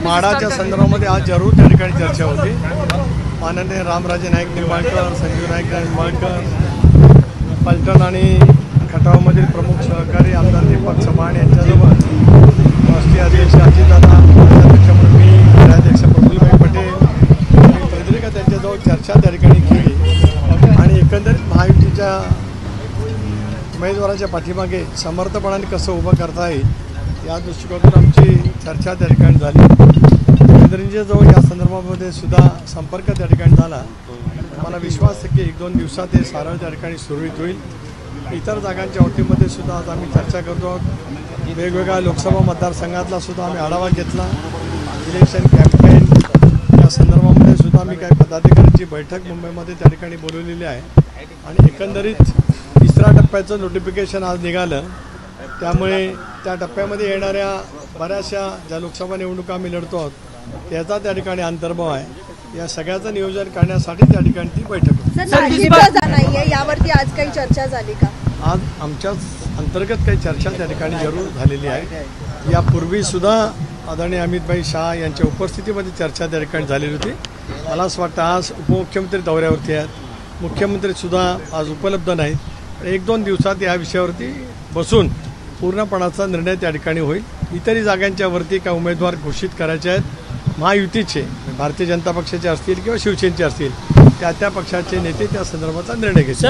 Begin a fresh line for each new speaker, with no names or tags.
माडाच्या संदर्भामध्ये आज जरूर त्या ठिकाणी चर्चा होती। माननीय रामराजे नाईक निंबाळकर, संजीव नाईक निंबाळकर, पलटण आणि खटावमधील प्रमुख सहकारी आमदार दीपक चव्हाण यांच्याजवळ राष्ट्रीय अध्यक्ष अजितदादा, अध्यक्ष मी, कार्याध्यक्ष प्रफुल्लभाई पटेल पत्रिका त्यांच्याजवळ चर्चा त्या ठिकाणी केली आणि एकंदरीत महायुतीच्या उमेदवाराच्या पाठीमागे समर्थपणाने कसं उभं करता येईल या दृष्टिकोनातून आमची चर्चा त्या ठिकाणी झाली। केंद्रीयजवळ या संदर्भामध्ये सुद्धा संपर्क त्या ठिकाणी झाला। मला विश्वास आहे की 1-2 दिवसात हे सारळ त्या ठिकाणी सुरळीत होईल। इतर जागांच्या वतीमध्ये सुद्धा आज आम्ही चर्चा करतो आहोत। वेगवेगळ्या लोकसभा मतदारसंघातला सुद्धा आम्ही आढावा घेतला। इलेक्शन कॅम्पेन या संदर्भामध्ये सुद्धा आम्ही काही पदाधिकाऱ्यांची बैठक मुंबईमध्ये त्या ठिकाणी बोलवलेली आहे आणि एकंदरीत 3ऱ्या टप्प्याचं नोटिफिकेशन आज निघालं। त्यामुळे त्या टप्प्यामध्ये येणाऱ्या बऱ्याचशा ज्या लोकसभा निवडणुका आम्ही लढतो आहोत त्याचा त्या ठिकाणी अंतर्भाव आहे। या सगळ्याचं नियोजन करण्यासाठी त्या ठिकाणी ती बैठक
होती। यावरती आज काही चर्चा झाली का? आज
आमच्या अंतर्गत काही चर्चा त्या ठिकाणी जरूर झालेली आहे। यापूर्वी सुद्धा आदरणीय अमितभाई शाह यांच्या उपस्थितीमध्ये चर्चा त्या ठिकाणी झालेली होती। मला असं वाटतं आज उपमुख्यमंत्री दौऱ्यावरती आहेत, मुख्यमंत्री सुद्धा आज उपलब्ध नाहीत। 1-2 दिवसात या विषयावरती बसून पूर्णपणाचा निर्णय त्या ठिकाणी होईल। इतरही जागांच्या वरती काय उमेदवार घोषित करायचे आहेत महायुतीचे, भारतीय जनता पक्षाचे असतील किंवा शिवसेनेचे असतील, त्या पक्षाचे नेते त्या संदर्भाचा निर्णय घेतील।